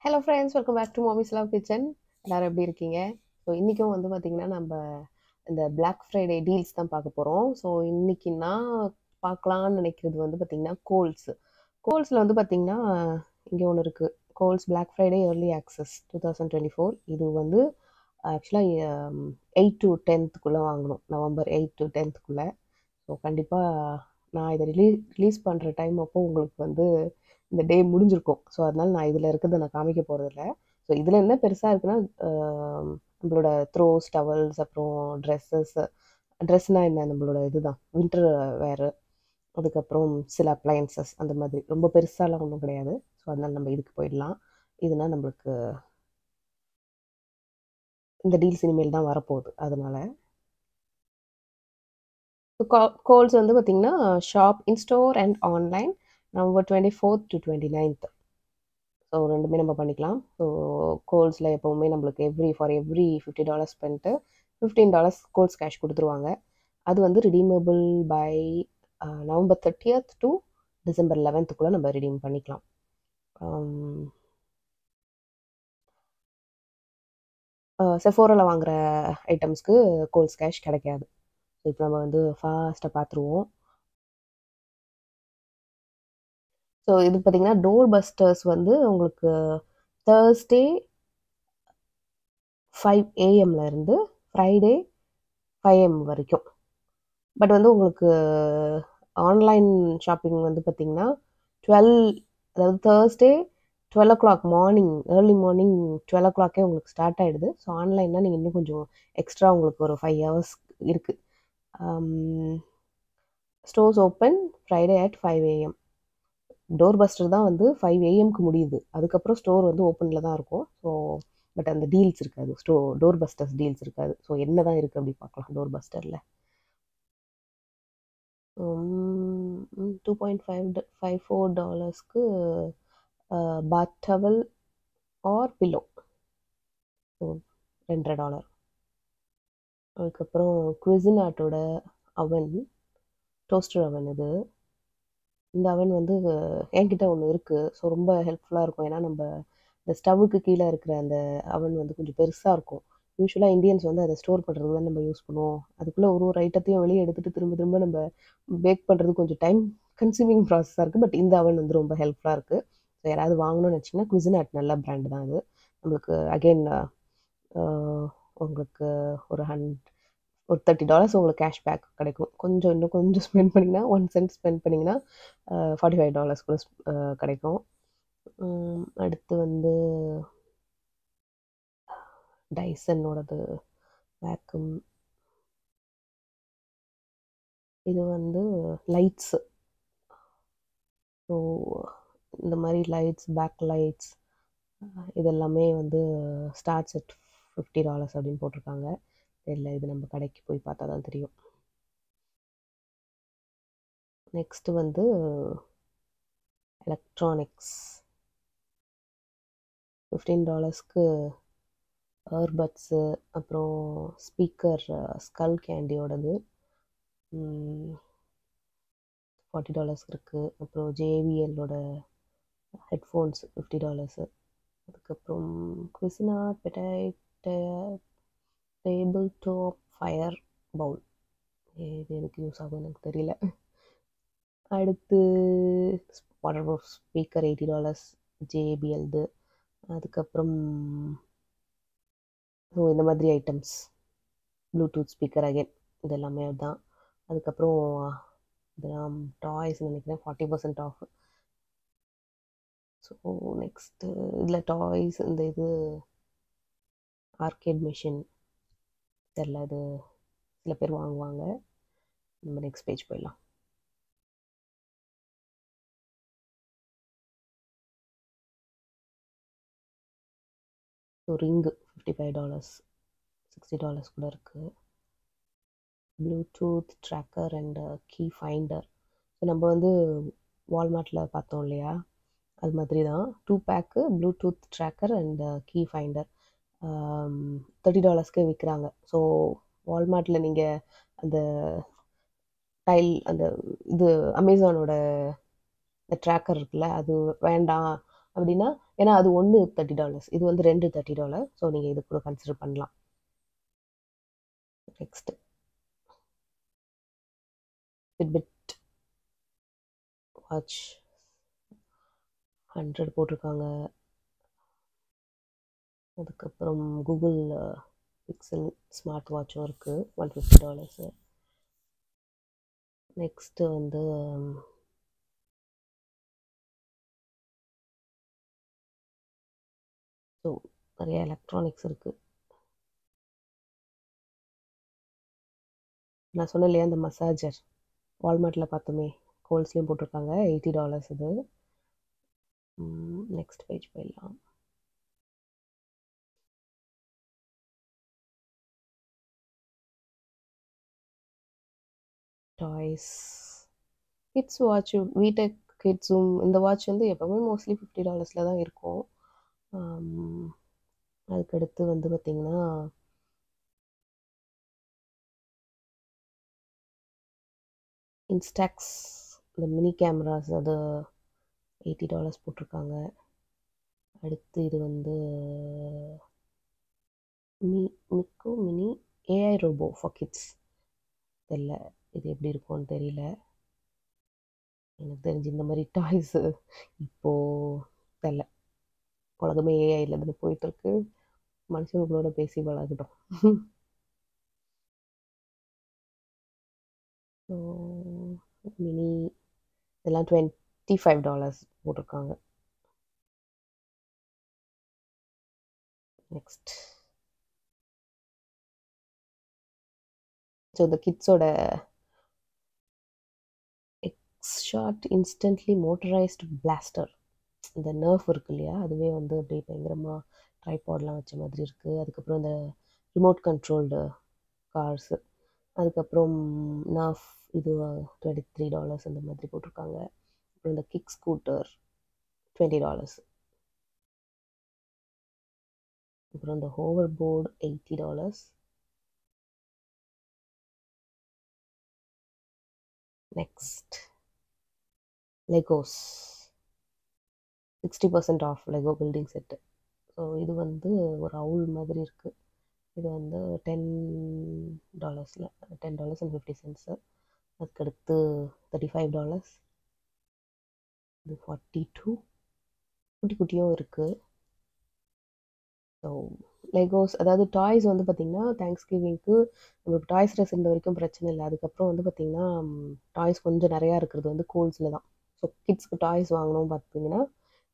Hello friends, welcome back to மாமிஸ் love kitchen. எல்லாரும் எப்படி இருக்கீங்க? ஸோ இன்றைக்கும் வந்து பார்த்திங்கன்னா நம்ம இந்த Black ஃப்ரைடே டீல்ஸ் தான் பார்க்க போகிறோம். ஸோ இன்றைக்கி நான் பார்க்கலான்னு நினைக்கிறது வந்து பார்த்திங்கன்னா கோல்ஸில் வந்து பார்த்திங்கன்னா இங்கே ஒன்று இருக்குது. Goals Black Friday early access 2024. இது வந்து ஆக்சுவலாக 8 to 10th வாங்கணும். November 8 to 10th. ஸோ கண்டிப்பாக நான் இதை ரிலீஸ் பண்ணுற டைம் அப்போ உங்களுக்கு வந்து இந்த டே முடிஞ்சிருக்கும். ஸோ அதனால் நான் இதில் இருக்கிறத நான் காமிக்க போகிறதில்ல. ஸோ இதில் என்ன பெருசாக இருக்குன்னா நம்மளோட த்ரோஸ், டவல்ஸ், அப்புறம் ட்ரெஸ்னால் என்ன, நம்மளோட இதுதான் வின்டர் வேறு, அதுக்கப்புறம் சில அப்ளையன்சஸ், அந்த மாதிரி ரொம்ப பெருசாலாம் ஒன்றும் கிடையாது. ஸோ அதனால் நம்ம இதுக்கு போயிடலாம். இதுனா நம்மளுக்கு இந்த டீல்ஸ் இனிமேல் தான் வரப்போகுது. அதனால் கோல்ஸ் வந்து பார்த்திங்கன்னா shop in store and online November 24th to 29th. So ரெண்டுமே நம்ம பண்ணிக்கலாம். ஸோ கோல்ஸில் எப்போவுமே நம்மளுக்கு for every $50 spend $15 Kohl's cash கொடுத்துருவாங்க. அது வந்து redeemable by November 30th to December 11th நம்ம ரிடீம் பண்ணிக்கலாம். செஃபோராவில் வாங்குகிற ஐட்டம்ஸ்க்கு கோல்ஸ் கேஷ் கிடைக்காது. ஸோ இப்போ நம்ம வந்து ஃபாஸ்ட்டாக பார்த்துருவோம். ஸோ இது பார்த்திங்கன்னா டோர் பஸ்டர்ஸ் வந்து உங்களுக்கு Thursday 5 AM இருந்து ஃப்ரைடே 5 AM வரைக்கும். பட் வந்து உங்களுக்கு ஆன்லைன் ஷாப்பிங் வந்து பார்த்திங்கன்னா 12, அதாவது Thursday 12 o'clock morning, early morning 12 o'clock உங்களுக்கு ஸ்டார்ட் ஆகிடுது. ஸோ ஆன்லைன்னா நீங்கள் இன்னும் கொஞ்சம் எக்ஸ்ட்ரா உங்களுக்கு ஒரு 5 hours இருக்குது. Stores open Friday at 5 AM. Door buster தான் வந்து 5 AM முடியுது. அதுக்கப்புறம் ஸ்டோர் வந்து ஓப்பனில் தான் இருக்கும். ஸோ பட் அந்த டீல்ஸ் இருக்காது, டோர் பஸ்டர்ஸ் டீல்ஸ் இருக்காது. ஸோ என்ன தான் இருக்குது அப்படி பார்க்கலாம் டோர் பஸ்டரில். $2.54க்கு bath towel or pillow. So $2.50. அதுக்கப்புறம் குவிசினாட்டோட அவன், டோஸ்டர் அவன். இந்த அவன் வந்து என்கிட்ட ஒன்று இருக்குது. ஸோ ரொம்ப ஹெல்ப்ஃபுல்லாக இருக்கும். ஏன்னா நம்ம இந்த ஸ்டவ்வுக்கு கீழே இருக்கிற அந்த அவன் வந்து கொஞ்சம் பெருசாக இருக்கும். யூஸ்வலாக இந்தியன்ஸ் வந்து அதை ஸ்டோர் பண்ணுறது தான் நம்ம யூஸ் பண்ணுவோம். அதுக்குள்ளே ஒரு ஐட்டத்தையும் வெளியே எடுத்துகிட்டு திரும்ப நம்ம பேக் பண்ணுறது கொஞ்சம் டைம் கன்சியூமிங் ப்ராசஸாக இருக்குது. பட் இந்த அவன் வந்து ரொம்ப ஹெல்ப்ஃபுல்லாக இருக்குது. ஸோ யாராவது வாங்கணும்னு நினச்சிங்கன்னா குவிசினாட் நல்ல பிராண்டு தான் அது. நம்மளுக்கு அகெயின் உங்களுக்கு ஒரு $30 உங்களுக்கு கேஷ்பேக் கிடைக்கும். இன்னும் கொஞ்சம் ஸ்பெண்ட் பண்ணிங்கன்னா 1 cent ஸ்பெண்ட் பண்ணிங்கன்னா $45 கூட கிடைக்கும். அடுத்து வந்து டைசனோடது வேக்யூம். இது வந்து லைட்ஸு. ஸோ இந்த மாதிரி லைட்ஸ், பேக் லைட்ஸ், இதெல்லாமே வந்து ஸ்டார்ட்ஸ் at $50 அப்படின்னு போட்டிருக்காங்க. இல்லை, இது நம்ம கடைக்கு போய் பார்த்தா தான் தெரியும். நெக்ஸ்ட்டு வந்து எலக்ட்ரானிக்ஸ். $15க்கு ஏர்பட்ஸு, அப்புறம் ஸ்பீக்கர் ஸ்கல் கேண்டியோடது $40 இருக்குது. அப்புறம் JBLோட ஹெட்ஃபோன்ஸ் $50. அதுக்கப்புறம் குவிசினாட் டேபிள் டாப் ஃபயர் பவுல். இது எனக்கு யூஸ் ஆகும், எனக்கு தெரியல. அடுத்து வாட்டர் ப்ரூஃப் ஸ்பீக்கர் $80 JBLது. அதுக்கப்புறம் ஸோ இந்த மாதிரி ஐட்டம்ஸ், ப்ளூடூத் ஸ்பீக்கர் அகைன், இது எல்லாமே அதுதான். அதுக்கப்புறம் இதெல்லாம் டாய்ஸ் நினைக்கிறேன் 40% ஆஃப். ஸோ நெக்ஸ்ட்டு இதில் டாய்ஸ், இந்த இது ஆர்கேட் மிஷின் தெரில, இது சில பேர் வாங்குவாங்க. நம்ம நெக்ஸ்ட் பேஜ் போயிடலாம். ஸோ ரிங்கு $55, $60 கூட இருக்குது. Bluetooth tracker and key finder. So நம்ம வந்து வால்மார்ட்டில் பார்த்தோம் இல்லையா, அது மாதிரி தான் 2 pack Bluetooth tracker and key finder $30க்கே விற்கிறாங்க. ஸோ வால்மார்ட்டில் நீங்கள் அந்த அந்த இது அமேசானோட இந்த ட்ராக்கர் இருக்குல்ல, அது வேண்டாம் அப்படின்னா ஏன்னா அது ஒன்று $30, இது வந்து 2 $30. ஸோ நீங்கள் இது கூட கன்சிடர் பண்ணலாம். நெக்ஸ்ட் ஃபிட்பிட் வாட்ச் 100 போட்டிருக்காங்க. அதுக்கப்புறம் கூகுள் பிக்சல் ஸ்மார்ட் வாட்சும் இருக்குது $150. நெக்ஸ்ட்டு வந்து ஸோ நிறைய எலக்ட்ரானிக்ஸ் இருக்குது. நான் சொன்னேன் இல்லையா அந்த மசாஜர் வால்மார்ட்டில் பார்த்தோமே, கோல்ஸ்லேயும் போட்டிருக்காங்க $80 இது. நெக்ஸ்ட் பேஜ் போயிடலாம். டாய்ஸ் கிட்ஸ் வாட்ச் வீடெக் கிட்ஸும் இந்த வாட்ச் வந்து எப்போவுமே மோஸ்ட்லி $50 தான் இருக்கும். அதுக்கடுத்து வந்து பார்த்திங்கன்னா இன்ஸ்டாக்ஸ் இந்த மினி கேமராஸ் அது $80 போட்டிருக்காங்க. அடுத்து இது வந்து mini AI robot for kids. தெரியல இது எப்படி இருக்கும்னு தெரியல. எனக்கு தெரிஞ்சு இந்த மாதிரி டாய்ஸு இப்போது தெரியல, உலகமே ஏஐயில் இருந்து போயிட்டுருக்கு, மனுஷங்களோட பேசி பழகிட்டோம். மினி இதெல்லாம் $25 போட்டிருக்காங்க. நெக்ஸ்ட் ஸோ இந்த கிட்ஸோட எக்ஸ்ஷாட் இன்ஸ்டன்ட்லி மோட்டரைஸ்டு பிளாஸ்டர், இந்த நர்ஃப் இருக்கு இல்லையா, அதுவே வந்து அப்படியே பயங்கரமாக ட்ரைபாட்லாம் வச்ச மாதிரி இருக்குது. அதுக்கப்புறம் இந்த ரிமோட் கண்ட்ரோல்டு கார்ஸு, அதுக்கப்புறம் நர்ஃப் இது $23 அந்த மாதிரி போட்டிருக்காங்க. அப்புறம் இந்த கிக் ஸ்கூட்டர் $20. அப்புறம் இந்த hover board $80. Next Legos 60% off Lego building set. So இது வந்து ஒரு அவுல் மாதிரி இருக்குது. இது வந்து $10.50. அதுக்கடுத்து $35. இது 42. குட்டி குட்டியும் இருக்குது. ஸோ லெகோஸ் அதாவது டாய்ஸ் வந்து பார்த்திங்கன்னா தேங்க்ஸ்கிவிங்க்கு உங்களுக்கு டாய்ஸ் ட்ரெஸ் இருந்த வரைக்கும் பிரச்சனை இல்லை. அதுக்கப்புறம் வந்து பார்த்திங்கன்னா டாய்ஸ் கொஞ்சம் நிறையா இருக்கிறது வந்து கோல்ஸில் தான். ஸோ கிட்ஸ்க்கு டாய்ஸ் வாங்கணும் பார்த்தீங்கன்னா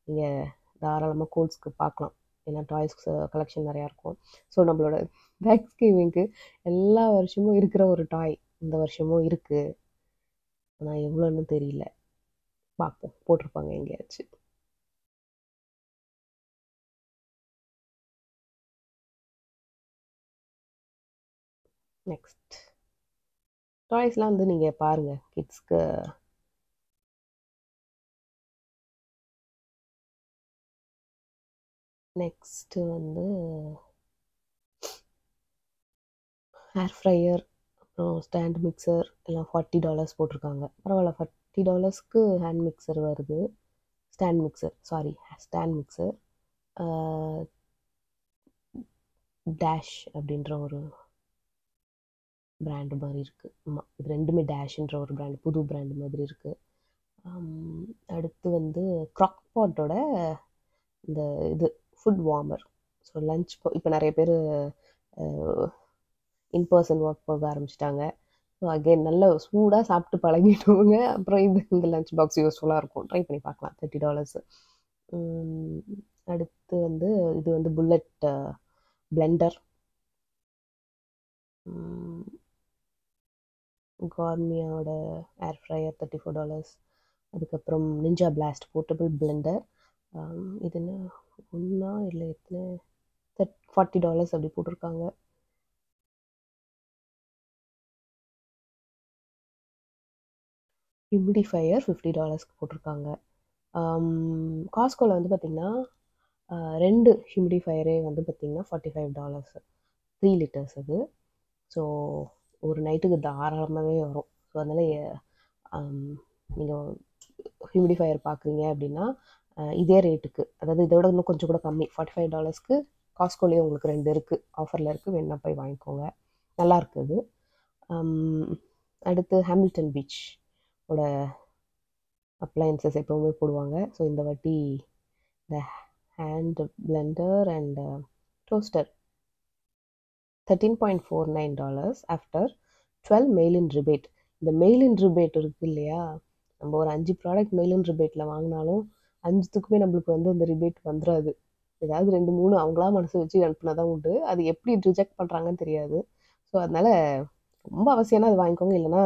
நீங்கள் தாராளமாக கோல்ஸ்க்கு பார்க்கலாம், ஏன்னா டாய்ஸ் கலெக்ஷன் நிறையா இருக்கும். ஸோ நம்மளோட தேங்க்ஸ்கிவிங்க்கு எல்லா வருஷமும் இருக்கிற ஒரு டாய் இந்த வருஷமும் இருக்குது. ஆனால் எவ்வளோன்னு தெரியல, பார்ப்போம், போட்டிருப்பாங்க எங்கேயாச்சும். நெக்ஸ்ட் டாய்ஸ்லாம் வந்து நீங்கள் பாருங்கள் கிட்ஸ்க்கு. நெக்ஸ்ட்டு வந்து ஏர் ஃப்ரையர், அப்புறம் ஸ்டாண்ட் மிக்சர் எல்லாம் $40 போட்டிருக்காங்க. பரவாயில்ல, $40க்கு ஹேண்ட் மிக்சர் வருது. ஸ்டாண்ட் மிக்சர் டேஷ் அப்படின்ற ஒரு பிராண்டு மாதிரி இருக்குது. ஆமாம், இது ரெண்டுமே டேஷ்ன்ற ஒரு பிராண்டு, புது பிராண்டு மாதிரி இருக்குது. அடுத்து வந்து க்ராக்பாட்டோட இந்த இது ஃபுட் வார்மர். ஸோ லஞ்ச் இப்போ நிறைய பேர் இன்பர்சன் ஒர்க் போக ஆரம்பிச்சிட்டாங்க. ஸோ அகெயின் நல்ல சூடாக சாப்பிட்டு பழகிட்டவங்க அப்புறம் இந்த லஞ்ச் பாக்ஸ் யூஸ்ஃபுல்லாக இருக்கும், ட்ரை பண்ணி பார்க்கலாம். $30. அடுத்து வந்து இது வந்து புல்லட் பிளெண்டர், கார்மியாவோட ஏர் ஃப்ரையர் $34. அதுக்கப்புறம் நிஞ்சா பிளாஸ்ட் போர்ட்டபிள் பிளெண்டர், இது என்ன ஒன்றா இல்லை எத்தனை $40 அப்படி போட்டிருக்காங்க. ஹியூமிடிஃபையர் $50 போட்டிருக்காங்க. காஸ்கோவில் வந்து பார்த்திங்கன்னா 2 ஹியூமிடிஃபையரே வந்து பார்த்திங்கன்னா $45, 3 லிட்டர்ஸ் அது. ஸோ ஒரு நைட்டுக்கு தாராளமாகவே வரும். ஸோ அதனால் நீங்கள் ஹியூமிடிஃபையர் பார்க்குறீங்க அப்படின்னா இதே ரேட்டுக்கு, அதாவது இதோட இன்னும் கொஞ்சம் கூட கம்மி, $45க்கு காஸ்ட்கோலேயே உங்களுக்கு 2 இருக்குது, ஆஃபரில் இருக்குது, வேணா போய் வாங்கிக்கோங்க, நல்லா இருக்குது. அடுத்து ஹாமில்டன் பீச் ஓட அப்ளையன்சஸ் எப்போவுமே போடுவாங்க. ஸோ இந்த வாட்டி இந்த hand blender and toaster $13.49 after 12 mail in rebate. இந்த மெயில்-இன் ரிபேட் இருக்குது இல்லையா, நம்ம ஒரு 5 ப்ராடக்ட் மெயில்-இன் ரிபேட்டில் வாங்கினாலும் 5த்துக்குமே நம்மளுக்கு வந்து அந்த ரிபேட் வந்துடாது. ஏதாவது 2-3 அவங்களா மனசு வச்சு அனுப்புனா தான் உண்டு. அது எப்படி ரிஜெக்ட் பண்ணுறாங்கன்னு தெரியாது. ஸோ அதனால் ரொம்ப அவசியம்னா அது வாங்கிக்கோங்க, இல்லைனா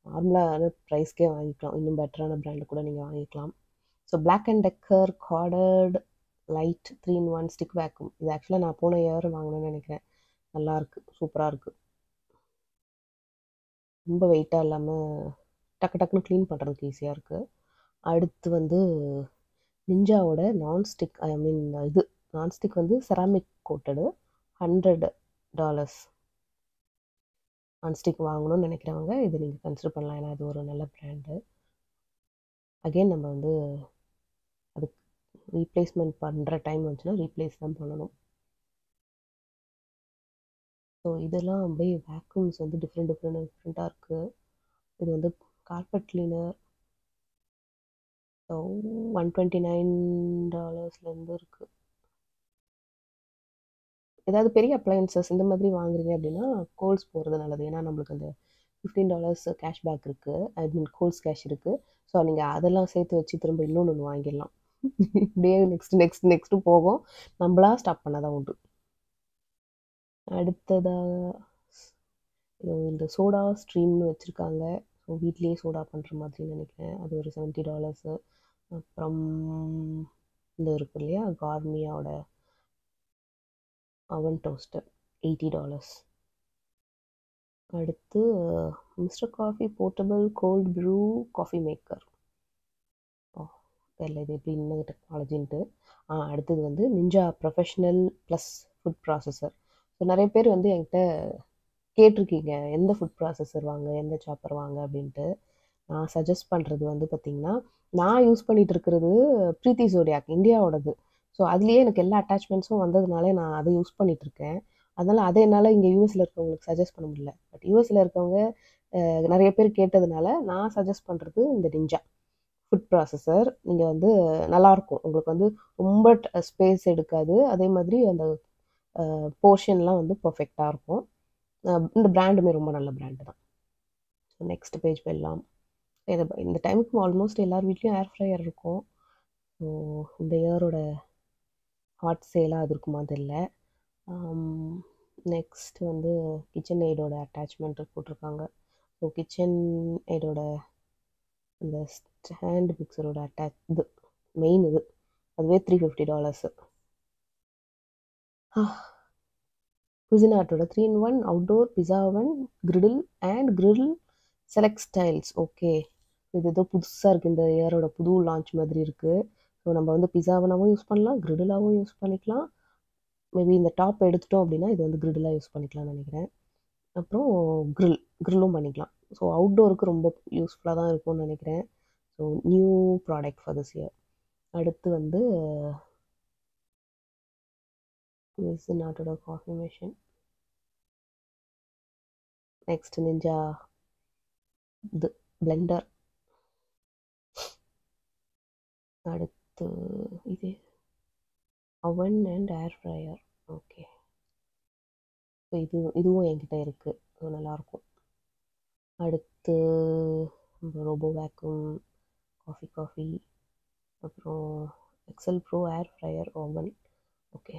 நார்மலான ப்ரைஸ்க்கே வாங்கிக்கலாம். இன்னும் பெட்டரான ப்ராண்டு கூட நீங்கள் வாங்கிக்கலாம். So Black & Decker corded light 3-in-1 stick vacuum. இது ஆக்சுவலாக நான் போன இயர் வாங்கினேன்னு நினைக்கிறேன். நல்லாயிருக்கு, சூப்பராக இருக்குது. ரொம்ப வெயிட்டாக இல்லாமல் டக்குன்னு க்ளீன் பண்ணுறதுக்கு ஈஸியாக இருக்குது. அடுத்து வந்து நிஞ்சாவோட நான்ஸ்டிக், இது நான்ஸ்டிக் வந்து செராமிக் கோட்டடு $100 நான்ஸ்டிக் வாங்கணும்னு நினைக்கிறவங்க இது நீங்கள் கன்சிடர் பண்ணலாம். ஏன்னா இது ஒரு நல்ல ப்ராண்டு. அகெயின் நம்ம வந்து அதுக்கு ரீப்ளேஸ்மெண்ட் பண்ணுற டைம் வந்துச்சுன்னா ரீப்ளேஸ் தான் பண்ணணும். ஸோ இதெல்லாம் அப்படியே வேக்யூம்ஸ் வந்து டிஃப்ரெண்ட்டாக இருக்குது. இது வந்து கார்பெட் கிளீனர். ஸோ $129 இருக்குது. ஏதாவது பெரிய அப்ளையன்சஸ் இந்த மாதிரி வாங்குறீங்க அப்படின்னா கோல்ஸ் போகிறது நல்லது. ஏன்னா நம்மளுக்கு அந்த $15 கேஷ்பேக் இருக்குது, கோல்ஸ் கேஷ் இருக்குது. ஸோ நீங்கள் அதெல்லாம் சேர்த்து வச்சு திரும்ப இன்னொன்று வாங்கிடலாம். டே நெக்ஸ்ட்டு போகும், நம்மளா ஸ்டாப் பண்ணாதான் உண்டு. அடுத்ததாக இந்த சோடா ஸ்ட்ரீம்னு வச்சுருக்காங்க. ஸோ வீட்லேயே சோடா பண்ணுற மாதிரி நினைக்கிறேன். அது ஒரு $70. அப்புறம் இந்த இருக்கு இல்லையா, கார்னியாவோட அவன் டோஸ்டர் $80. அடுத்து Mister coffee portable cold brew coffee maker. தெரியல இது எப்படி இன்னும் டெக்னாலஜின்ட்டு. அடுத்தது வந்து Ninja professional plus food processor. So நிறைய பேர் வந்து என்கிட்ட கேட்டிருக்கீங்க எந்த ஃபுட் ப்ராசஸர் வாங்க, எந்த சாப்பர் வாங்க அப்படின்ட்டு. நான் சஜஸ்ட் பண்ணுறது வந்து பார்த்திங்கன்னா, நான் யூஸ் பண்ணிகிட்டு இருக்கிறது ப்ரீத்தி ஜோடியாக் இந்தியாவோடது. ஸோ அதுலேயே எனக்கு எல்லா அட்டாச்மெண்ட்ஸும் வந்ததுனாலே நான் அதை யூஸ் பண்ணிகிட்ருக்கேன். அதனால் அதை என்னால் இங்கே யூஎஸில் இருக்கவங்களுக்கு சஜஸ்ட் பண்ண முடியல. பட் யூஎஸில் இருக்கவங்க நிறைய பேர் கேட்டதுனால நான் சஜஸ்ட் பண்ணுறது இந்த நிஞ்சா ஃபுட் ப்ராசஸர். நீங்கள் வந்து நல்லாயிருக்கும், உங்களுக்கு வந்து ரொம்ப ஸ்பேஸ் எடுக்காது, அதே மாதிரி அந்த போர்ஷன்லாம் வந்து பர்ஃபெக்டாக இருக்கும். இந்த பிராண்டுமே ரொம்ப நல்ல பிராண்டு தான். ஸோ நெக்ஸ்ட் பேஜ் போயிடலாம். இந்த டைமுக்கு ஆல்மோஸ்ட் எல்லார் வீட்லேயும் ஏர் ஃப்ரையர் இருக்கும். ஸோ இந்த இயரோட ஹாட் சேலாக அது இருக்குமா தெரியல. நெக்ஸ்ட் வந்து கிச்சன் எய்டோட அட்டாச்மெண்ட் போட்டிருக்காங்க. ஸோ கிச்சன் எய்டோட இந்த ஸ்டாண்ட் மிக்சரோட இது மெயின் இது அதுவே $350. குசினார்ட்டோட 3-in-1 outdoor pizza oven griddle and grill select styles. Okay, இது ஏதோ புதுசாக இருக்குது, இந்த இயரோட புது லான்ச் மாதிரி இருக்குது. ஸோ நம்ம வந்து பிஸாவனாகவும் யூஸ் பண்ணலாம், கிரிடிலாகவும் யூஸ் பண்ணிக்கலாம். மேபி இந்த டாப் எடுத்துட்டோம் அப்படின்னா இது வந்து கிரிடிலாக யூஸ் பண்ணிக்கலாம்னு நினைக்கிறேன். அப்புறம் கிரில்லும் பண்ணிக்கலாம். ஸோ அவுட்டோருக்கு ரொம்ப யூஸ்ஃபுல்லாக தான் இருக்கும்னு நினைக்கிறேன். So new product for this year. அடுத்து வந்து குசினார்ட்டோட காஃபி மிஷின். நெக்ஸ்ட் நிஞ்சா இது பிளெண்டர். அடுத்து இது oven and air fryer. Okay, so இதுவும் என்கிட்ட இருக்குது, அது நல்லாயிருக்கும். அடுத்து ரோபோ வேக்யூம் காஃபி அப்புறம் Excel pro air fryer oven. Okay,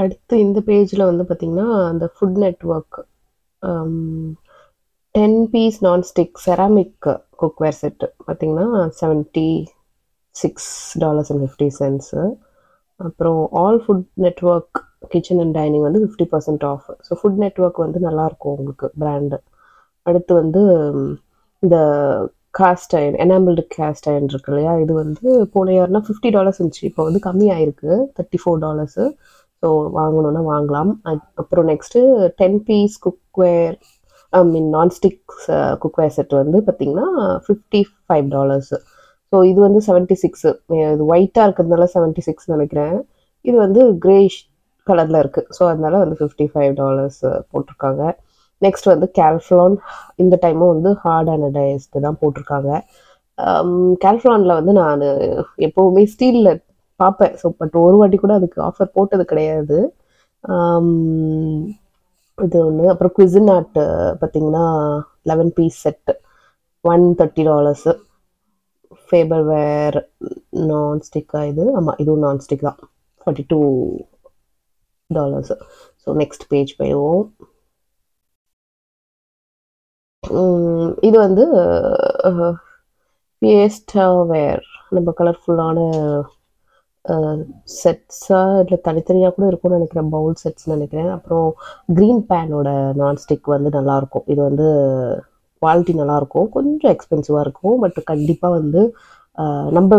அடுத்து இந்த பேஜில் வந்து பார்த்திங்கன்னா அந்த food network 10-piece nonstick ceramic cookware set பார்த்திங்கன்னா $76.50. அப்புறம் all food network kitchen and dining வந்து 50% ஆஃப். ஸோ ஃபுட் நெட்வொர்க் வந்து நல்லாயிருக்கும் உங்களுக்கு பிராண்டு. அடுத்து வந்து இந்த காஸ்ட் அயன் எனாமில்டு காஸ்ட் அயன் இருக்கு இல்லையா, இது வந்து போன இயர்னா $50 இருந்துச்சு, இப்போ வந்து கம்மியாயிருக்கு $34. ஸோ வாங்கணுன்னா வாங்கலாம். அப்புறம் next 10-piece cookware nonstick cookware set வந்து பார்த்திங்கன்னா $55. ஸோ இது வந்து 76. இது ஒயிட்டாக இருக்கிறதுனால 76 நினைக்கிறேன். இது வந்து கிரேஷ் கலரில் இருக்குது. ஸோ அதனால வந்து $55 போட்டிருக்காங்க. நெக்ஸ்ட் வந்து கேல்ஃப்ளான். இந்த டைமும் வந்து ஹார்ட் அனடைஸ்டு தான் போட்டிருக்காங்க. கேல்ஃப்ளானில் வந்து நான் எப்போவுமே ஸ்டீலில் பார்ப்பேன். ஸோ பட் ஒரு வாட்டி கூட அதுக்கு ஆஃபர் போட்டது கிடையாது. இது ஒன்று. அப்புறம் குவிசினாட் பார்த்தீங்கன்னா 11 பீஸ் செட்டு $130. ஃபேபர் வேர் நான்ஸ்டிக்கா இது? ஆமாம், இதுவும் நான்ஸ்டிக் தான். $42. ஸோ நெக்ஸ்ட் பேஜ் போயிடுவோம். இது வந்து பேஸ்டாவேர், நம்ம கலர்ஃபுல்லான செட்ஸாக இல்லை தனித்தனியாக கூட இருக்கும்னு நினைக்கிறேன். பவுல் செட்ஸ் நினைக்கிறேன். அப்புறம் க்ரீன் பேனோட நான்ஸ்டிக் வந்து நல்லாயிருக்கும். இது வந்து குவாலிட்டி நல்லாயிருக்கும். கொஞ்சம் எக்ஸ்பென்சிவாக இருக்கும். பட் கண்டிப்பாக வந்து நம்ம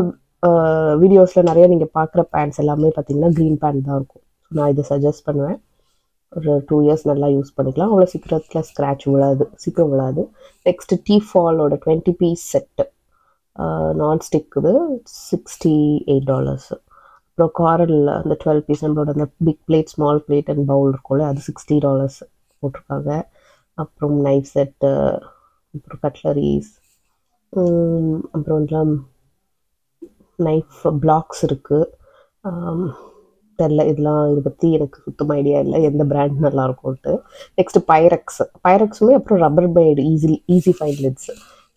வீடியோஸில் நிறைய நீங்கள் பார்க்குற பேன்ஸ் எல்லாமே பார்த்தீங்கன்னா க்ரீன் பேன் தான் இருக்கும். நான் இதை சஜஸ்ட் பண்ணுவேன். ஒரு 2 இயர்ஸ் நல்லா யூஸ் பண்ணிக்கலாம். அவ்வளோ சீக்கிரத்தில் ஸ்க்ராட்ச் சீக்கிரம் விழாது. நெக்ஸ்ட்டு டீஃபாலோட 20 பீஸ் செட்டு நான்ஸ்டிக் இது $68. அப்புறம் காரல் அந்த 12 பீஸ் நம்மளோட அந்த big plate, small plate and bowl இருக்கும்ல, அது $60 போட்டிருக்காங்க. அப்புறம் நைஃப் செட்டு, அப்புறம் கட்லரிஸ், அப்புறம் நைஃப் பிளாக்ஸ் இருக்குது. தெரில, இதெல்லாம் இதை பற்றி எனக்கு சுத்தமாக ஐடியா இல்லை எந்த பிராண்ட் நல்லாயிருக்கும்ட்டு. நெக்ஸ்ட்டு பைரக்ஸுமே அப்புறம் Rubbermaid easy find lids,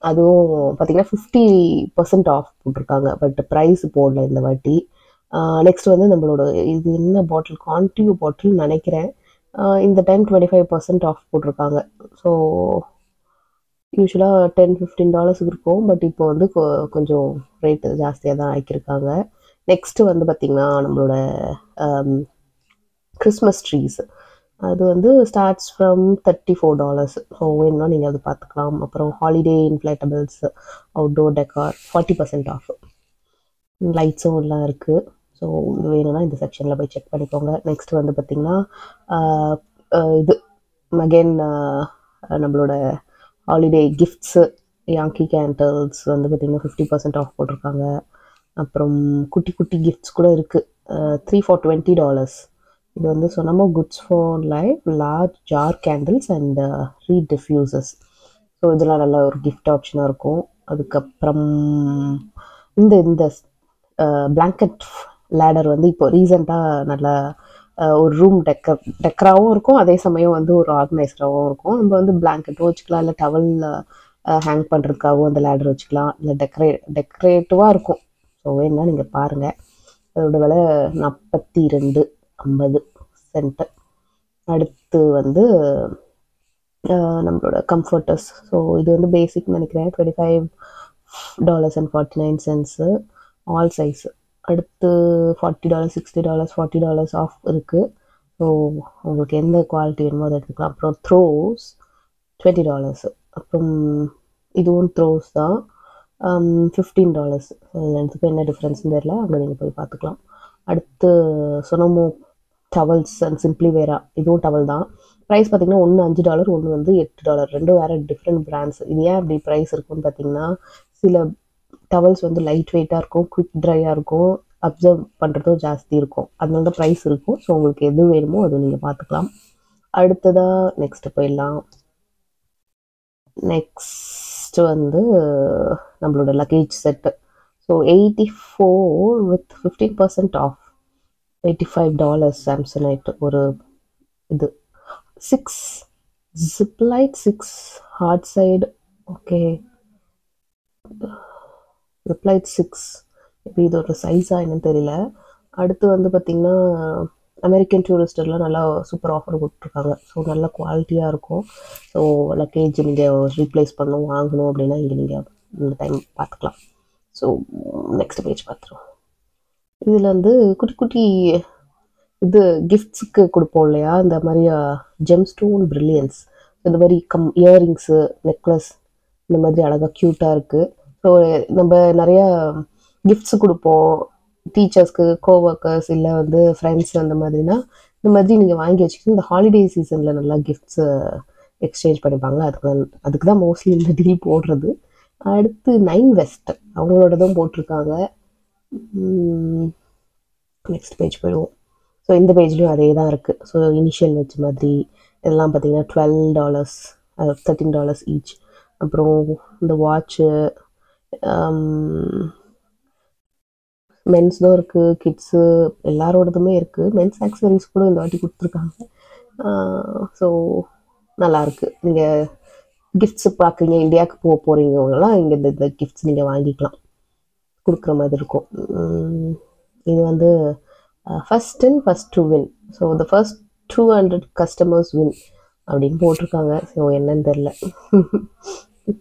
அதுவும் பார்த்தீங்கன்னா 50% ஆஃப் போட்டிருக்காங்க. பட் ப்ரைஸ் போடல இந்த வாட்டி. நெக்ஸ்ட் வந்து நம்மளோட இது என்ன பாட்டில், கான்டியூ பாட்டில் நினைக்கிறேன். இந்த டைம் 25% ஆஃப் போட்டிருக்காங்க. ஸோ யூஸ்வலாக $10-15 இருக்கும். பட் இப்போ வந்து கொஞ்சம் ரேட்டு ஜாஸ்தியாக தான் ஆக்கியிருக்காங்க. நெக்ஸ்ட்டு வந்து பார்த்திங்கன்னா நம்மளோட கிறிஸ்மஸ் ட்ரீஸ், அது வந்து ஸ்டார்ட்ஸ் ஃப்ரம் $34. ஸோ வேணும்னா நீங்கள் அது பார்த்துக்கலாம். அப்புறம் ஹாலிடே இன்ஃப்ளைட்டபிள்ஸ், அவுட்டோர் டெக்கார் 40% ஆஃப். லைட்ஸும் எல்லாம் இருக்குது. ஸோ இது வேணும்னா இந்த செக்ஷனில் போய் செக் பண்ணிக்கோங்க. நெக்ஸ்ட் வந்து பார்த்திங்கன்னா இது அகெயின் நம்மளோட ஹாலிடே கிஃப்ட்ஸு, யாங்கி கேண்டல்ஸ் வந்து பார்த்திங்கன்னா 50% ஆஃப் போட்டிருக்காங்க. அப்புறம் குட்டி குட்டி கிஃப்ட்ஸ் கூட இருக்குது. 3 for $20. இது வந்து சொன்னமோ goods for life large jar candles and reed diffusers. So இதெல்லாம் நல்ல ஒரு கிஃப்ட் ஆப்ஷனாக இருக்கும். அதுக்கப்புறம் இந்த பிளாங்கெட் லேடர் வந்து இப்போ ரீசெண்டாக நல்லா ஒரு ரூம் டெக்கராகவும் இருக்கும், அதே சமயம் வந்து ஒரு ஆர்கனைஸ்டாகவும் இருக்கும். நம்ம வந்து பிளாங்கெட்டும் வச்சுக்கலாம், இல்லை டவல் ஹேங் பண்ணுறதுக்காகவும் அந்த லேடர் வச்சுக்கலாம், இல்லை டெக்கரேட்டிவாக இருக்கும். ஸோ வேணுன்னா நீங்கள் பாருங்கள். அதோட விலை $42.50. அடுத்து வந்து நம்மளோட கம்ஃபர்டர்ஸ். ஸோ இது வந்து பேசிக் நினைக்கிறேன், $25.49 ஆல் சைஸு. அடுத்து $40, $60, $40 ஆஃப் இருக்குது. ஸோ உங்களுக்கு எந்த குவாலிட்டி வேணுமோ அதை எடுத்துக்கலாம். அப்புறம் த்ரோஸ் $20. அப்புறம் இதுவும் த்ரோஸ் தான், $15. ரெண்டுத்துக்கும் என்ன டிஃப்ரென்ஸ்னு தெரியல, அங்கே நீங்கள் போய் பார்த்துக்கலாம். அடுத்து சொனமோ டவல்ஸ் அண்ட் சிம்பிளி வேரா, இதுவும் டவல் தான். ப்ரைஸ் பார்த்திங்கன்னா ஒன்று $5, ஒன்று வந்து $8. ரெண்டும் வேறு டிஃப்ரெண்ட் பிராண்ட்ஸ். இது ஏன் அப்படி ப்ரைஸ் இருக்குன்னு பார்த்தீங்கன்னா, சில டவல்ஸ் வந்து லைட் வெயிட்டாக இருக்கும், குவிக் ட்ரையாக இருக்கும், அப்சர்வ் பண்ணுறதும் ஜாஸ்தி இருக்கும், அதனால தான் ப்ரைஸ் இருக்கும். ஸோ உங்களுக்கு எது வேணுமோ அது நீங்கள் பார்த்துக்கலாம். அடுத்ததாக நெக்ஸ்ட்டு போயிடலாம். நெக்ஸ்ட் வந்து நம்மளோட luggage set. So 84 with 15% off, $85 Samsonite. ஒரு இது 6 Ziplite, 6 hard side, okay Ziplite 6. இப்போ இது ஒரு சைஸாக என்னன்னு தெரியல. அடுத்து வந்து பார்த்திங்கன்னா அமெரிக்கன் டூரிஸ்டர்லாம் நல்லா சூப்பர் ஆஃபர் கொடுத்துருக்காங்க. ஸோ நல்ல குவாலிட்டியாக இருக்கும். ஸோ லக்கேஜ் நீங்கள் ரீப்ளேஸ் பண்ணணும், வாங்கணும் அப்படின்னா இங்கே நீங்கள் இந்த டைம் பார்த்துக்கலாம். ஸோ நெக்ஸ்ட் பேஜ் பார்த்துருவோம். இதில் வந்து குட்டி குட்டி இது கிஃப்ட்ஸுக்கு கொடுப்போம் இல்லையா, இந்த மாதிரி ஜெம் ஸ்டோன் பிரில்லியன்ஸ், இந்த மாதிரி இயரிங்ஸு, நெக்லஸ், இந்த மாதிரி அழகாக க்யூட்டாக இருக்குது. ஸோ நம்ம நிறையா கிஃப்ட்ஸு கொடுப்போம் டீச்சர்ஸ்க்கு, கோவர்க்கர்ஸ், இல்லை வந்து ஃப்ரெண்ட்ஸ், அந்த மாதிரினா இந்த மாதிரி நீங்கள் வாங்கி வச்சுக்கிட்டு இந்த ஹாலிடே சீசனில் நல்லா கிஃப்ட்ஸு எக்ஸ்சேஞ்ச் பண்ணிப்பாங்களா, அதுக்கு தான் மோஸ்ட்லி இந்த டீல் போடுறது. அடுத்து 9 வெஸ்ட் அவங்களோடதும் போட்டிருக்காங்க. நெக்ஸ்ட் பேஜ் போயிடுவோம். ஸோ இந்த பேஜ்லேயும் அதே தான் இருக்குது. ஸோ இனிஷியல் வச்ச மாதிரி இதெல்லாம் பார்த்தீங்கன்னா $12 $13 ஈச். அப்புறம் இந்த வாட்சு மென்ஸ்தும் இருக்குது, கிட்ஸு எல்லாரோடதுமே இருக்குது. மென்ஸ் ஆக்சசரிஸ் கூட இந்த வாட்டி கொடுத்துருக்காங்க. ஸோ நல்லாயிருக்கு. நீங்கள் கிஃப்ட்ஸு பார்க்குறீங்க, இந்தியாவுக்கு போகிறீங்கலாம் இங்கே இந்த கிஃப்ட்ஸ் நீங்கள் வாங்கிக்கலாம், கொடுக்குற மாதிரி இருக்கும். இது வந்து first and first to win. So the first 200 customers win அப்படின்னு போட்டிருக்காங்க. ஸோ என்னன்னு தெரில.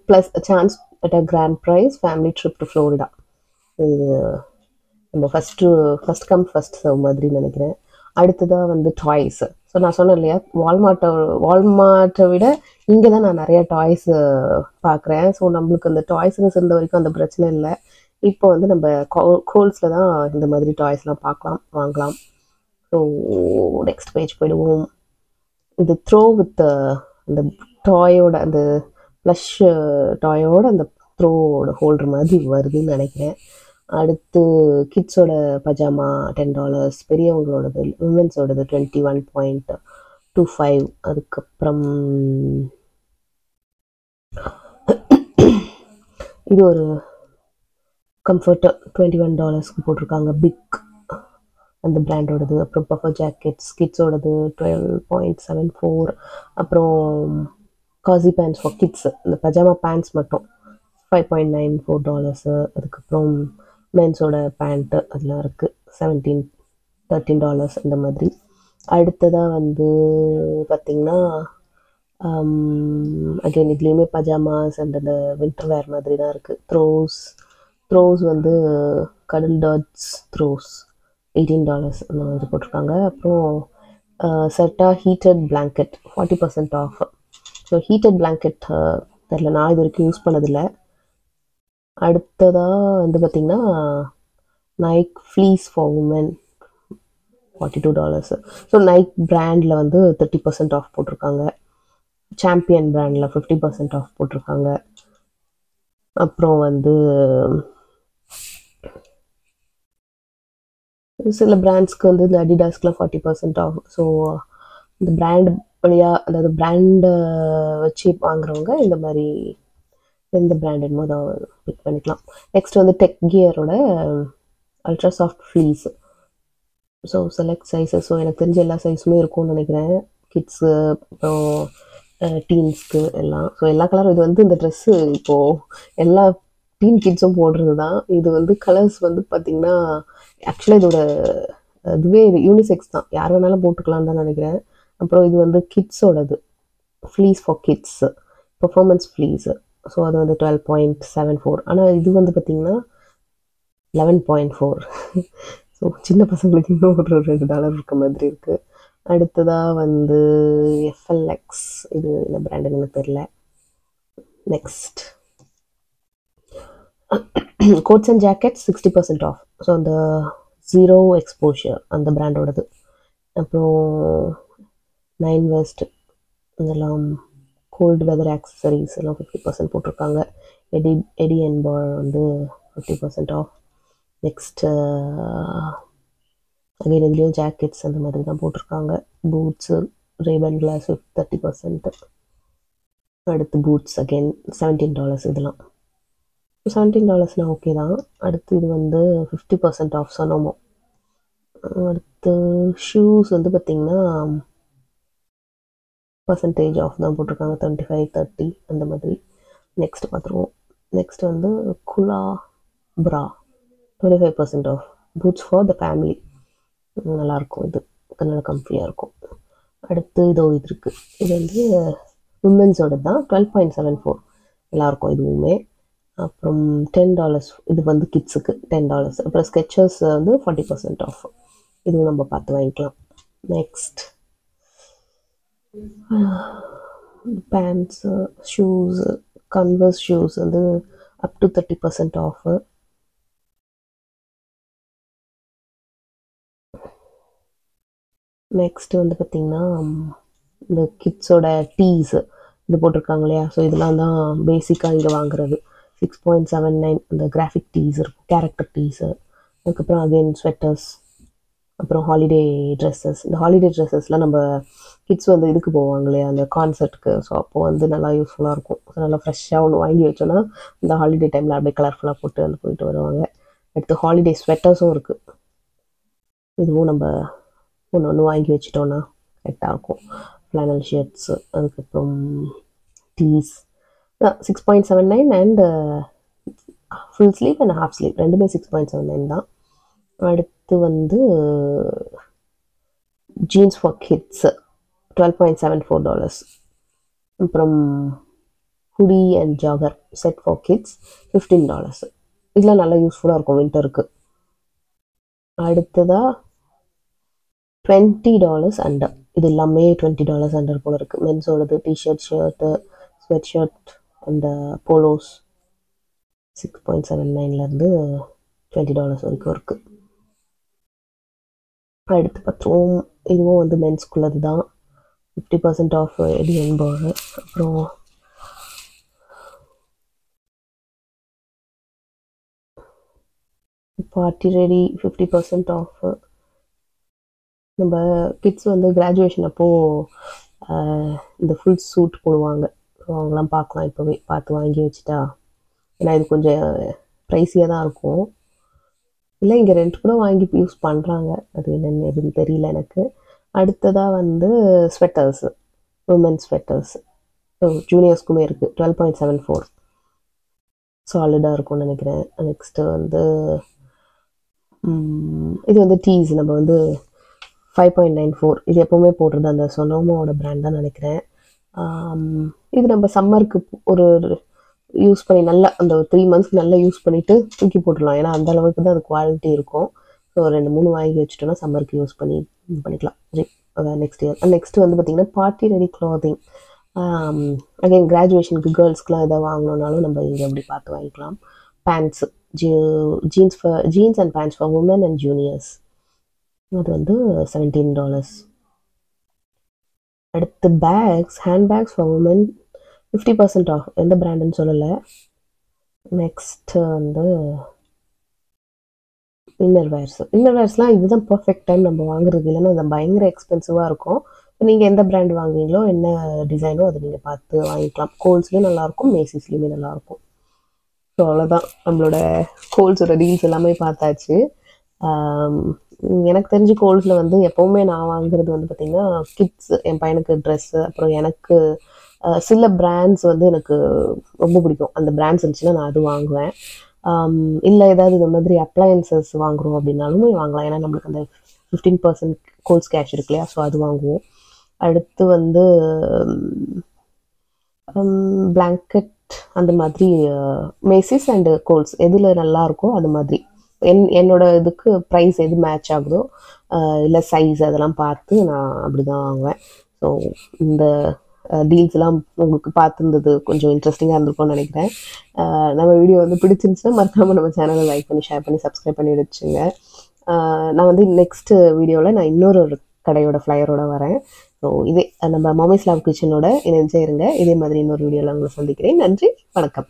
Plus chance at a grand prize family trip to Florida. இது நம்ம ஃபஸ்ட் கம் ஃபஸ்ட் சர்வ் மாதிரி நினைக்கிறேன். அடுத்ததாக வந்து டாய்ஸு. ஸோ நான் சொன்னேன் இல்லையா, வால்மார்ட்டை விட இங்கே தான் நான் நிறையா டாய்ஸு பார்க்குறேன். ஸோ நம்மளுக்கு அந்த டாய்ஸ்னு இருந்த வரைக்கும் அந்த பிரச்சனை இல்லை. இப்போ வந்து நம்ம கோல்ஸில் தான் இந்த மாதிரி டாய்ஸ்லாம் வாங்கலாம். ஸோ நெக்ஸ்ட் பேஜ் போயிடுவோம். இது த்ரோ வித் அந்த டாயோட அந்த ப்ளஷ் டாயோட அந்த த்ரோவோட ஹோல்டர் மாதிரி வருதுன்னு நினைக்கிறேன். அடுத்து கிட்ஸோட பஜாமா $10, பெரியவங்களோடது விமென்ஸோடது $21.25. அதுக்கப்புறம் இது ஒரு கம்ஃபர்ட்டர் $21 போட்டிருக்காங்க, பிக் அந்த பிராண்டோடது. அப்புறம் பஃபர் ஜாக்கெட்ஸ் கிட்ஸோடது $12.74. அப்புறம் காசி பேண்ட்ஸ் ஃபார் கிட்ஸு, இந்த பஜாமா பேண்ட்ஸ் மட்டும் $5.94. அதுக்கப்புறம் மென்ஸோட பேண்ட்டு அதெல்லாம் இருக்குது $13 இந்த மாதிரி. அடுத்ததாக வந்து பார்த்திங்கன்னா அகைன் இதுலேயுமே பஜாமாஸ் அண்ட் அந்த வின்டர் வேர் மாதிரி தான் இருக்குது. த்ரோஸ் வந்து கடல் டாட்ஸ் த்ரோஸ் $18 அந்த மாதிரி போட்டிருக்காங்க. அப்புறம் செட்டா heated blanket 40% off. So heated blanket தெரில, நான் இது வரைக்கும் யூஸ் பண்ணதில்லை. அடுத்ததாக வந்து பார்த்திங்கன்னா Nike fleece for women $42. So Nike பிராண்டில் வந்து 30% ஆஃப் போட்டிருக்காங்க. சாம்பியன் பிராண்டில் 50% ஆஃப் போட்டிருக்காங்க. அப்புறம் வந்து சில பிராண்ட்ஸ்க்கு வந்து இந்த அடிடாஸ்க்குலாம் 40% ஆஃப். ஸோ இந்த பிராண்ட் வழியாக, அதாவது பிராண்டை வச்சு வாங்குறவங்க இந்த மாதிரி எந்த பிராண்ட் என்னமோ தான் பிக் பண்ணிக்கலாம். நெக்ஸ்ட் வந்து டெக் கியரோட ultra soft fleece. So select sizes. So எனக்கு தெரிஞ்ச எல்லா சைஸுமே இருக்கும்னு நினைக்கிறேன், கிட்ஸு அப்புறம் டீன்ஸ்க்கு எல்லாம். ஸோ எல்லா கலரும். இது வந்து இந்த ட்ரெஸ்ஸு இப்போது எல்லா டீன் கிட்ஸும் போடுறது தான். இது வந்து கலர்ஸ் வந்து பார்த்திங்கன்னா ஆக்சுவலாக இதோட இதுவே யூனிசெக்ஸ் தான், யார் வேணாலும் போட்டுக்கலான்னு தான் நினைக்கிறேன். அப்புறம் இது வந்து கிட்ஸோடது fleece for kids, performance fleece. So அது வந்து 12.74. ஆனால் இது வந்து பார்த்திங்கன்னா 11.4. ஸோ சின்ன பசங்களுக்கு இன்னும் ஒரு $2 இருக்க மாதிரி இருக்குது. அடுத்ததாக வந்து எஃப்எல்எக்ஸ், இது என்ன பிராண்டுன்னு எனக்கு தெரியல. Next coats and jackets 60% off. So அந்த ஜீரோ எக்ஸ்போஷர் அந்த பிராண்டோடது. அப்புறம் 9 வெஸ்ட் இதெல்லாம் கோல்டு வெதர் ஆக்சசரிஸ் எல்லாம் 50% போட்டிருக்காங்க. எடி அண்ட் பார் வந்து 50% ஆஃப். நெக்ஸ்ட் அகைன் இதுலேயும் ஜாக்கெட்ஸ் அந்த மாதிரி தான் போட்டிருக்காங்க. Boots Ray-Ban glass 30%. அடுத்து பூட்ஸ் அகைன் $17. இதெல்லாம் $17 ஓகே தான். அடுத்து இது வந்து 50% ஆஃப் சொன்னோமோ. அடுத்து ஷூஸ் வந்து பார்த்திங்கன்னா பர்சன்டேஜ் ஆஃப் தான் போட்டிருக்காங்க, 25-30 அந்த மாதிரி. நெக்ஸ்ட் பார்த்துருவோம். நெக்ஸ்ட் வந்து குலா ப்ரா 25% off. Boots for the family, நல்லாயிருக்கும், இது நல்லா கம்ஃபியாக இருக்கும். அடுத்து இது இருக்குது, இது வந்து உமன்ஸோட தான், 12.74. நல்லாயிருக்கும் இதுவுமே. அப்புறம் $10 இது வந்து கிட்ஸுக்கு $10. அப்புறம் ஸ்கெச்சர்ஸ் வந்து 40% ஆஃப். இதுவும் நம்ம பார்த்து வாங்கிக்கலாம். Next bands, shoes, converse shoes வந்து அப் டு 30% ஆஃப். நெக்ஸ்ட் வந்து பார்த்திங்கன்னா இந்த கிட்ஸோட டீஸ் இது போட்டிருக்காங்க இல்லையா. ஸோ இதெல்லாம் தான் பேசிக்காக இங்கே வாங்குறது. 6.79 அந்த கிராஃபிக் டீஸ் இருக்கும், கேரக்டர் டீஸு. அதுக்கப்புறம் அகெயின் ஸ்வெட்டர்ஸ், அப்புறம் ஹாலிடே ட்ரெஸ்ஸஸ். இந்த ஹாலிடே ட்ரெஸ்ஸஸ்லாம் நம்ம கிட்ஸ் வந்து இதுக்கு போவாங்க இல்லையா, அந்த கான்சர்ட்டுக்கு. ஸோ அப்போது வந்து நல்லா யூஸ்ஃபுல்லாக இருக்கும். ஸோ நல்லா ஃப்ரெஷ்ஷாக ஒன்று வாங்கி வச்சோன்னா இந்த ஹாலிடே டைமில் அப்படியே கலர்ஃபுல்லாக போட்டு வந்து போயிட்டு வருவாங்க. அடுத்து ஹாலிடே ஸ்வெட்டர்ஸும் இருக்குது. இதுவும் நம்ம ஒன்று வாங்கி வச்சிட்டோன்னா கரெக்டாக இருக்கும். ஃப்ளானல் ஷர்ட்ஸு, அதுக்கப்புறம் tees 6.79 and full sleeve and half sleeve ரெண்டுமே 6.79 தான். அடுத்து வந்து ஜீன்ஸ் ஃபார் கிட்ஸு $12.74. அப்புறம் hoodie and jogger set for kids $15. இதெல்லாம் நல்லா யூஸ்ஃபுல்லாக இருக்கும் வின்டருக்கு. அடுத்ததாக $20 அண்டர். இது எல்லாமே $20 அண்டர் போல இருக்குது. மென்ஸோடது T-shirt, shirt, sweat shirt and polos 6.79லேருந்து $20 வரைக்கும் இருக்குது. அடுத்து பார்த்தோம், இதுவும் வந்து மென்ஸ்குள்ளது தான். 50% ஆஃப் எடிஎன்போர்டு. அப்புறம் பார்ட்டி ரெடி 50% ஆஃப். நம்ம கிட்ஸ் வந்து கிராஜுவேஷன் அப்போது இந்த ஃபுல் சூட் போடுவாங்க. ஸோ அவங்களாம் பார்க்கலாம், இப்போவே பார்த்து வாங்கி வச்சுட்டா. ஏன்னா இது கொஞ்சம் ப்ரைஸியாக தான் இருக்கும். இல்லை இங்கே ரெண்ட் கூட வாங்கி யூஸ் பண்ணுறாங்க, அது என்னென்னு எதுன்னு தெரியல எனக்கு. அடுத்ததாக வந்து ஸ்வெட்டர்ஸு, உமன்ஸ் ஸ்வெட்டர்ஸு. ஸோ ஜூனியர்ஸ்க்குமே இருக்குது. 12.74 சாலிடாக இருக்கும்னு நினைக்கிறேன். நெக்ஸ்ட்டு வந்து இது வந்து டீஸ் நம்ம வந்து 5.94. இது எப்போவுமே போடுறது அந்த சொனோமாவோட பிராண்ட் தான் நினைக்கிறேன். இது நம்ம சம்மருக்கு ஒரு யூஸ் பண்ணி நல்லா அந்த 3 மந்த்ஸ்க்கு நல்லா யூஸ் பண்ணிவிட்டு தூக்கி போட்டுடலாம். ஏன்னா அந்த அளவுக்கு தான் அது குவாலிட்டி இருக்கும். ஸோ 2-3 வாங்கி வச்சுட்டோன்னா சம்மருக்கு யூஸ் பண்ணிக்கலாம் நெக்ஸ்ட் இயர். நெக்ஸ்ட்டு வந்து பார்த்திங்கன்னா பார்ட்டி ரெடி க்ளாத்திங். அகைன் கிராஜுவேஷனுக்கு கேர்ள்ஸ்க்குலாம் எதாவது வாங்கணுன்னாலும் நம்ம இங்கே அப்படி பார்த்து வாங்கிக்கலாம். Pants, jeans and pants for women and juniors. அது வந்து $17. அடுத்து bags, hand bags for women 50% off. எந்த பிராண்டுன்னு சொல்லலை. நெக்ஸ்ட்டு வந்து இன்னர்வேர்ஸ்லாம் இதுதான் பர்ஃபெக்ட் டைம் நம்ம வாங்குறது. இல்லைன்னா அது பயங்கர எக்ஸ்பென்சிவாக இருக்கும். நீங்கள் எந்த பிராண்ட் வாங்குவீங்களோ, என்ன டிசைனோ அதை நீங்கள் பார்த்து வாங்கிக்கலாம். கோல்ஸ்லேயும் நல்லாயிருக்கும், மேசிஸ்லேயுமே நல்லாயிருக்கும். ஸோ அவ்வளோதான், நம்மளோட கோல்ஸோட டீல்ஸ் எல்லாமே பார்த்தாச்சு. எனக்கு தெரிஞ்சு கோல்ஸில் வந்து எப்போவுமே நான் வாங்குறது வந்து பார்த்திங்கன்னா கிட்ஸ், என் பையனுக்கு ட்ரெஸ்ஸு, அப்புறம் எனக்கு சில பிராண்ட்ஸ் வந்து எனக்கு ரொம்ப பிடிக்கும். அந்த பிராண்ட்ஸ் இருந்துச்சுன்னா நான் அது வாங்குவேன். இல்லை ஏதாவது இந்த மாதிரி அப்ளையன்சஸ் வாங்குகிறோம் அப்படின்னாலுமே வாங்கலாம். ஏன்னா நம்மளுக்கு அந்த 15% கோல்ஸ் கேஷ் இருக்கு இல்லையா, ஸோ அது வாங்குவோம். அடுத்து வந்து பிளாங்கெட் அந்த மாதிரி மேசிஸ் அண்டு கோல்ஸ் எதில் நல்லா இருக்கோ அது மாதிரி என்னோட இதுக்கு ப்ரைஸ் எது மேட்ச் ஆகுதோ இல்லை சைஸ் அதெல்லாம் பார்த்து நான் அப்படி தான் வாங்குவேன். ஸோ இந்த டீல்ஸ்லாம் உங்களுக்கு பார்த்துருந்தது கொஞ்சம் இன்ட்ரெஸ்டிங்காக இருந்திருக்கும்னு நினைக்கிறேன். நம்ம வீடியோ வந்து பிடிச்சிருந்துச்சுன்னா மறக்காமல் நம்ம சேனலை லைக் பண்ணி ஷேர் பண்ணி சப்ஸ்கிரைப் பண்ணி வச்சுங்க. நான் வந்து நெக்ஸ்ட்டு வீடியோவில் நான் இன்னொரு கடையோட ஃப்ளையரோட வரேன். ஸோ இதே நம்ம மம்மிஸ் லவ் கிச்சனோட இணைஞ்சே இருங்க. இதே மாதிரி இன்னொரு வீடியோவில் உங்களை சந்திக்கிறேன். நன்றி, வணக்கம்.